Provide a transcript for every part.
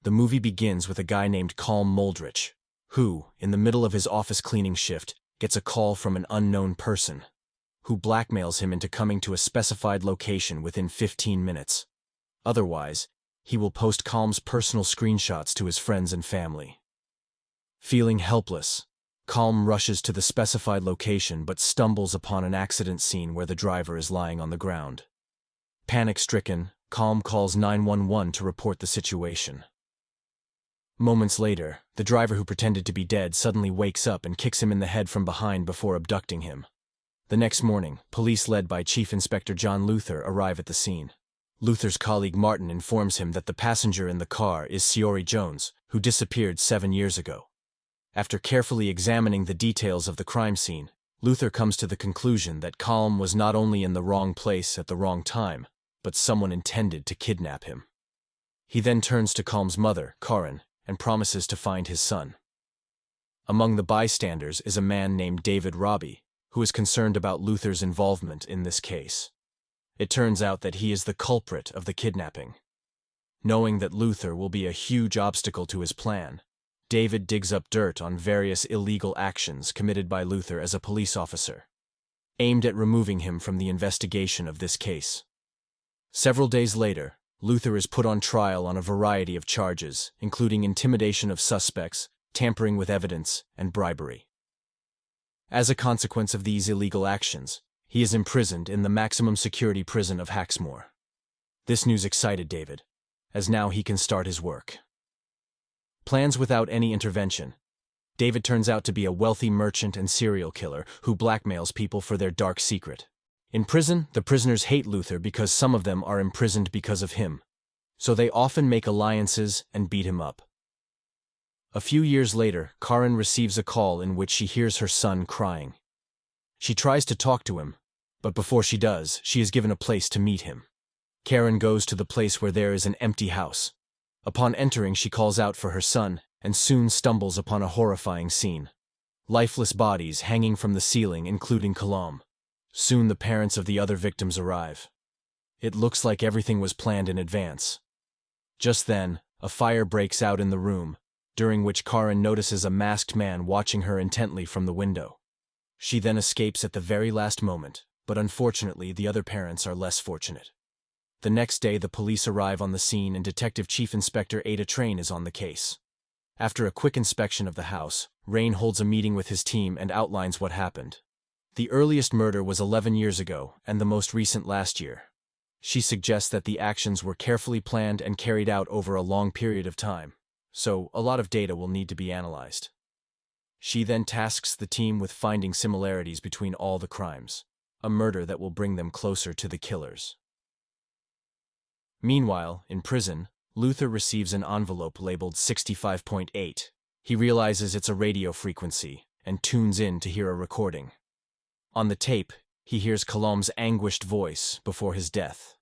The movie begins with a guy named Calm Moldrich, who, in the middle of his office cleaning shift, gets a call from an unknown person, who blackmails him into coming to a specified location within 15 minutes. Otherwise, he will post Calm's personal screenshots to his friends and family. Feeling helpless, Calm rushes to the specified location but stumbles upon an accident scene where the driver is lying on the ground. Panic-stricken, Calm calls 911 to report the situation. Moments later, the driver who pretended to be dead suddenly wakes up and kicks him in the head from behind before abducting him. The next morning, police led by Chief Inspector John Luther arrive at the scene. Luther's colleague Martin informs him that the passenger in the car is Ciori Jones, who disappeared 7 years ago. After carefully examining the details of the crime scene, Luther comes to the conclusion that Calm was not only in the wrong place at the wrong time, but someone intended to kidnap him. He then turns to Calm's mother, Karin, and promises to find his son. Among the bystanders is a man named David Robbie, who is concerned about Luther's involvement in this case. It turns out that he is the culprit of the kidnapping. Knowing that Luther will be a huge obstacle to his plan, David digs up dirt on various illegal actions committed by Luther as a police officer, aimed at removing him from the investigation of this case. Several days later, Luther is put on trial on a variety of charges, including intimidation of suspects, tampering with evidence, and bribery. As a consequence of these illegal actions, he is imprisoned in the maximum security prison of Haxmore. This news excited David, as now he can start his work. Plans without any intervention. David turns out to be a wealthy merchant and serial killer who blackmails people for their dark secret. In prison, the prisoners hate Luther because some of them are imprisoned because of him, so they often make alliances and beat him up. A few years later, Karin receives a call in which she hears her son crying. She tries to talk to him, but before she does, she is given a place to meet him. Karin goes to the place where there is an empty house. Upon entering, she calls out for her son and soon stumbles upon a horrifying scene. Lifeless bodies hanging from the ceiling, including Kalam. Soon the parents of the other victims arrive. It looks like everything was planned in advance. Just then, a fire breaks out in the room, during which Karin notices a masked man watching her intently from the window. She then escapes at the very last moment, but unfortunately the other parents are less fortunate. The next day the police arrive on the scene and Detective Chief Inspector Ada Train is on the case. After a quick inspection of the house, Rain holds a meeting with his team and outlines what happened. The earliest murder was 11 years ago and the most recent last year. She suggests that the actions were carefully planned and carried out over a long period of time, so a lot of data will need to be analyzed. She then tasks the team with finding similarities between all the crimes, a murder that will bring them closer to the killers. Meanwhile, in prison, Luther receives an envelope labeled 65.8. He realizes it's a radio frequency and tunes in to hear a recording. On the tape, he hears Kalam's anguished voice before his death.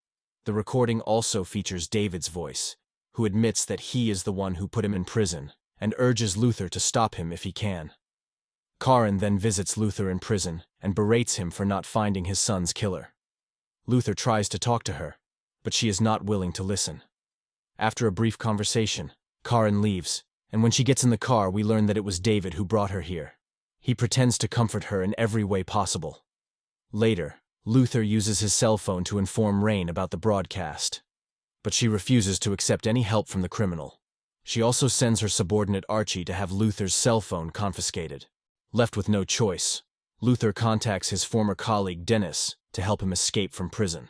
The recording also features David's voice, who admits that he is the one who put him in prison and urges Luther to stop him if he can. Karin then visits Luther in prison and berates him for not finding his son's killer. Luther tries to talk to her, but she is not willing to listen. After a brief conversation, Karin leaves, and when she gets in the car, we learn that it was David who brought her here. He pretends to comfort her in every way possible. Later, Luther uses his cell phone to inform Rain about the broadcast, but she refuses to accept any help from the criminal. She also sends her subordinate Archie to have Luther's cell phone confiscated. Left with no choice, Luther contacts his former colleague Dennis to help him escape from prison.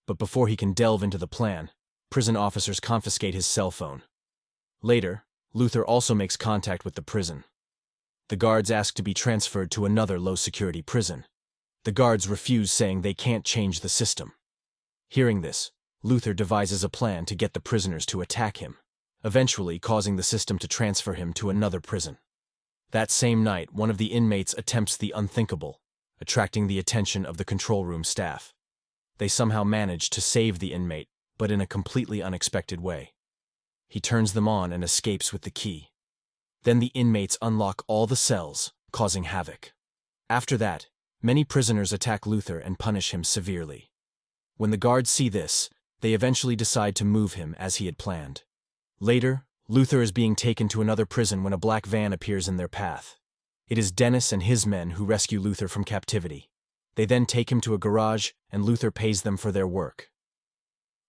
But before he can delve into the plan, prison officers confiscate his cell phone. Later, Luther also makes contact with the prison. The guards ask to be transferred to another low-security prison. The guards refuse, saying they can't change the system. Hearing this, Luther devises a plan to get the prisoners to attack him, eventually causing the system to transfer him to another prison. That same night, one of the inmates attempts the unthinkable, attracting the attention of the control room staff. They somehow manage to save the inmate, but in a completely unexpected way. He turns them on and escapes with the key. Then the inmates unlock all the cells, causing havoc. After that, many prisoners attack Luther and punish him severely. When the guards see this, they eventually decide to move him as he had planned. Later, Luther is being taken to another prison when a black van appears in their path. It is Dennis and his men who rescue Luther from captivity. They then take him to a garage, and Luther pays them for their work.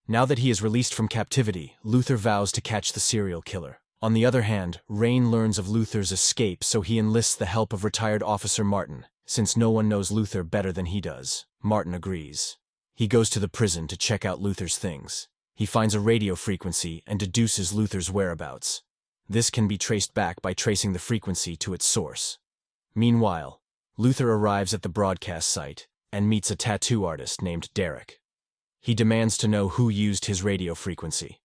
Now that he is released from captivity, Luther vows to catch the serial killer. On the other hand, Rain learns of Luther's escape, so he enlists the help of retired Officer Martin. Since no one knows Luther better than he does, Martin agrees. He goes to the prison to check out Luther's things. He finds a radio frequency and deduces Luther's whereabouts. This can be traced back by tracing the frequency to its source. Meanwhile, Luther arrives at the broadcast site and meets a tattoo artist named Derek. He demands to know who used his radio frequency.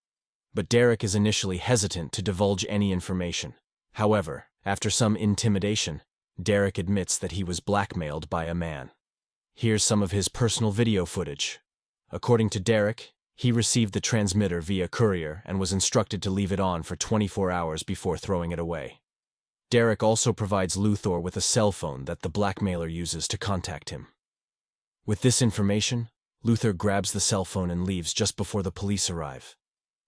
But Derek is initially hesitant to divulge any information. However, after some intimidation, Derek admits that he was blackmailed by a man. Here's some of his personal video footage. According to Derek, he received the transmitter via courier and was instructed to leave it on for 24 hours before throwing it away. Derek also provides Luther with a cell phone that the blackmailer uses to contact him. With this information, Luther grabs the cell phone and leaves just before the police arrive.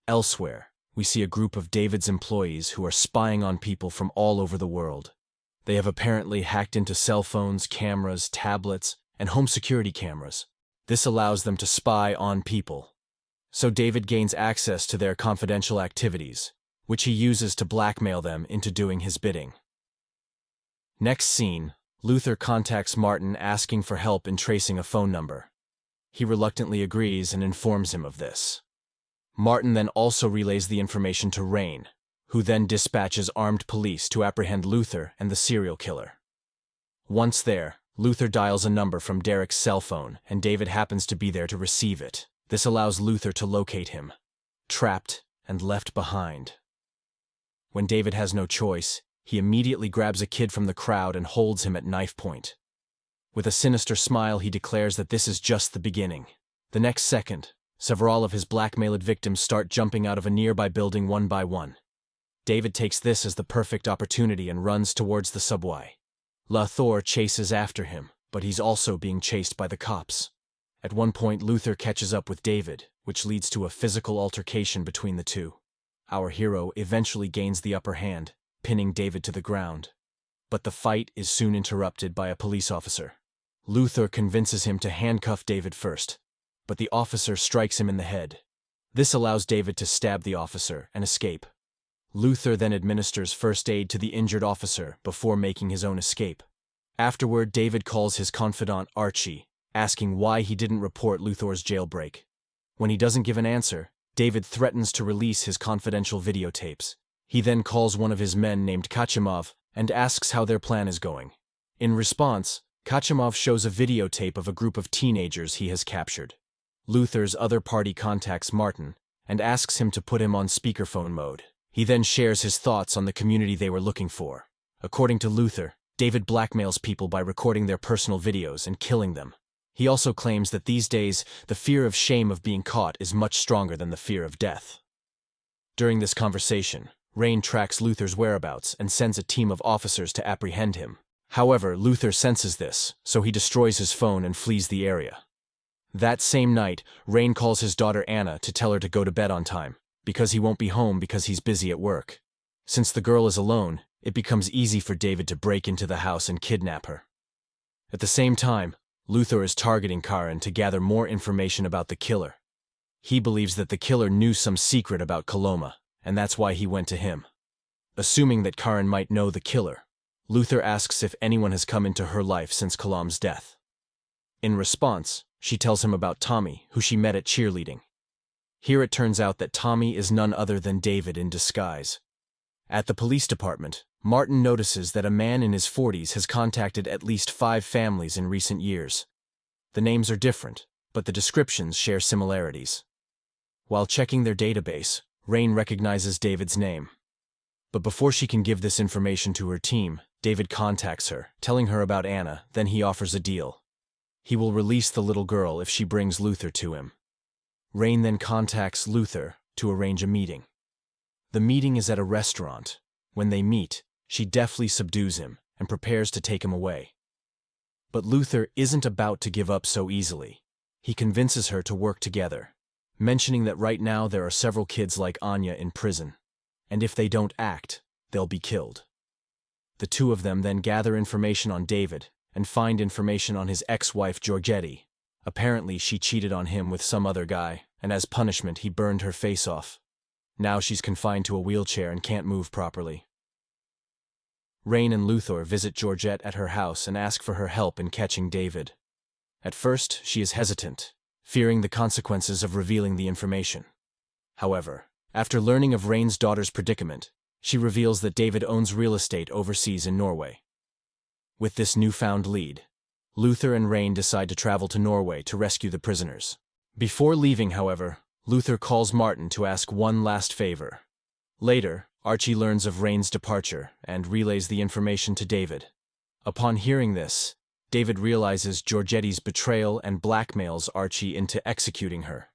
Elsewhere, we see a group of David's employees who are spying on people from all over the world. They have apparently hacked into cell phones, cameras, tablets, and home security cameras. This allows them to spy on people. So David gains access to their confidential activities, which he uses to blackmail them into doing his bidding. Next scene, Luther contacts Martin asking for help in tracing a phone number. He reluctantly agrees and informs him of this. Martin then also relays the information to Rain, who then dispatches armed police to apprehend Luther and the serial killer. Once there, Luther dials a number from Derek's cell phone, and David happens to be there to receive it. This allows Luther to locate him, trapped and left behind. When David has no choice, he immediately grabs a kid from the crowd and holds him at knife point. With a sinister smile, he declares that this is just the beginning. The next second, several of his blackmailed victims start jumping out of a nearby building one by one. David takes this as the perfect opportunity and runs towards the subway. Luther chases after him, but he's also being chased by the cops. At one point, Luther catches up with David, which leads to a physical altercation between the two. Our hero eventually gains the upper hand, pinning David to the ground. But the fight is soon interrupted by a police officer. Luther convinces him to handcuff David first, but the officer strikes him in the head. This allows David to stab the officer and escape. Luther then administers first aid to the injured officer before making his own escape. Afterward, David calls his confidant Archie, asking why he didn't report Luther's jailbreak. When he doesn't give an answer, David threatens to release his confidential videotapes. He then calls one of his men named Kachimov and asks how their plan is going. In response, Kachimov shows a videotape of a group of teenagers he has captured. Luther's other party contacts Martin and asks him to put him on speakerphone mode. He then shares his thoughts on the community they were looking for. According to Luther, David blackmails people by recording their personal videos and killing them. He also claims that these days, the fear of shame of being caught is much stronger than the fear of death. During this conversation, Rain tracks Luther's whereabouts and sends a team of officers to apprehend him. However, Luther senses this, so he destroys his phone and flees the area. That same night, Rain calls his daughter Anna to tell her to go to bed on time, because he won't be home because he's busy at work. Since the girl is alone, it becomes easy for David to break into the house and kidnap her. At the same time, Luther is targeting Karen to gather more information about the killer. He believes that the killer knew some secret about Coloma, and that's why he went to him. Assuming that Karen might know the killer, Luther asks if anyone has come into her life since Colom's death. In response, she tells him about Tommy, who she met at cheerleading. Here it turns out that Tommy is none other than David in disguise. At the police department, Martin notices that a man in his 40s has contacted at least 5 families in recent years. The names are different, but the descriptions share similarities. While checking their database, Rain recognizes David's name. But before she can give this information to her team, David contacts her, telling her about Anna, then he offers a deal. He will release the little girl if she brings Luther to him. Rain then contacts Luther to arrange a meeting. The meeting is at a restaurant. When they meet, she deftly subdues him and prepares to take him away. But Luther isn't about to give up so easily. He convinces her to work together, mentioning that right now there are several kids like Anya in prison. and if they don't act, they'll be killed. The two of them then gather information on David and find information on his ex-wife Georgetti. Apparently, she cheated on him with some other guy, and as punishment, he burned her face off. Now she's confined to a wheelchair and can't move properly. Rain and Luthor visit Georgette at her house and ask for her help in catching David. At first, she is hesitant, fearing the consequences of revealing the information. However, after learning of Rain's daughter's predicament, she reveals that David owns real estate overseas in Norway. With this newfound lead, Luthor and Rain decide to travel to Norway to rescue the prisoners. Before leaving, however, Luthor calls Martin to ask one last favor. Later, Archie learns of Rain's departure and relays the information to David. Upon hearing this, David realizes Georgetti's betrayal and blackmails Archie into executing her.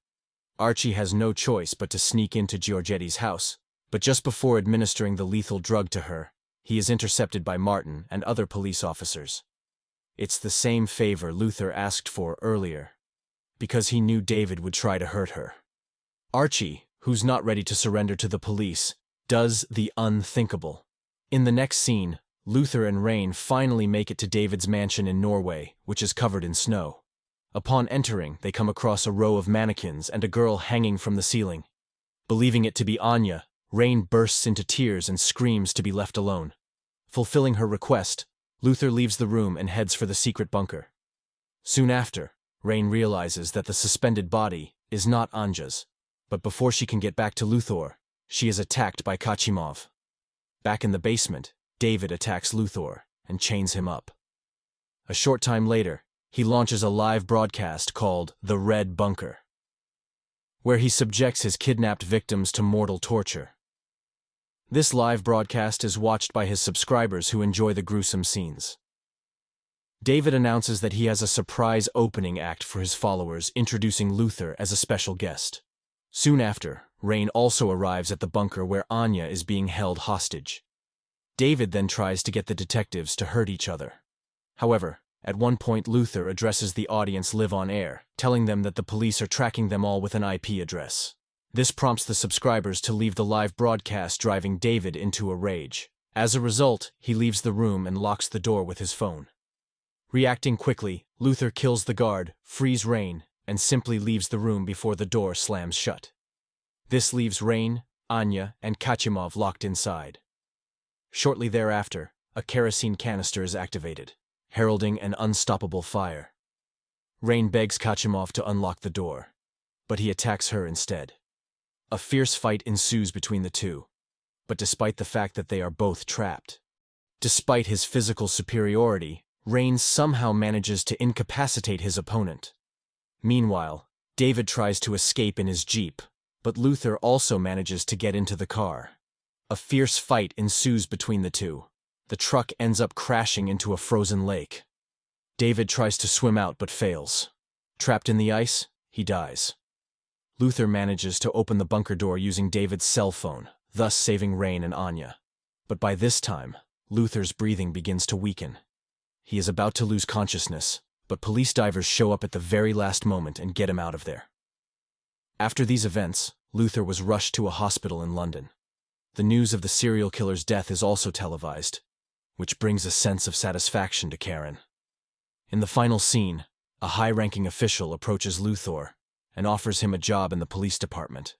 Archie has no choice but to sneak into Georgetti's house, but just before administering the lethal drug to her, he is intercepted by Martin and other police officers. It's the same favor Luthor asked for earlier, because he knew David would try to hurt her. Archie, who's not ready to surrender to the police, does the unthinkable. In the next scene, Luthor and Rain finally make it to David's mansion in Norway, which is covered in snow. Upon entering, they come across a row of mannequins and a girl hanging from the ceiling. Believing it to be Anya, Rain bursts into tears and screams to be left alone. Fulfilling her request, Luthor leaves the room and heads for the secret bunker. Soon after, Rain realizes that the suspended body is not Anya's, but before she can get back to Luthor, she is attacked by Kachimov. Back in the basement, David attacks Luthor and chains him up. A short time later, he launches a live broadcast called The Red Bunker, where he subjects his kidnapped victims to mortal torture. This live broadcast is watched by his subscribers who enjoy the gruesome scenes. David announces that he has a surprise opening act for his followers, introducing Luthor as a special guest. Soon after, Rain also arrives at the bunker where Anya is being held hostage. David then tries to get the detectives to hurt each other. However, at one point Luthor addresses the audience live on air, telling them that the police are tracking them all with an IP address. This prompts the subscribers to leave the live broadcast, driving David into a rage. As a result, he leaves the room and locks the door with his phone. Reacting quickly, Luthor kills the guard, frees Rain, and simply leaves the room before the door slams shut. This leaves Rain, Anya, and Kachimov locked inside. Shortly thereafter, a kerosene canister is activated, heralding an unstoppable fire. Rain begs Kachimov to unlock the door, but he attacks her instead. A fierce fight ensues between the two, but despite the fact that they are both trapped. Despite his physical superiority, Rain somehow manages to incapacitate his opponent. Meanwhile, David tries to escape in his jeep, but Luthor also manages to get into the car. A fierce fight ensues between the two. The truck ends up crashing into a frozen lake. David tries to swim out but fails. Trapped in the ice, he dies. Luthor manages to open the bunker door using David's cell phone, thus saving Rain and Anya. But by this time, Luthor's breathing begins to weaken. He is about to lose consciousness, but police divers show up at the very last moment and get him out of there. After these events, Luthor was rushed to a hospital in London. The news of the serial killer's death is also televised, which brings a sense of satisfaction to Karen. In the final scene, a high-ranking official approaches Luthor and offers him a job in the police department.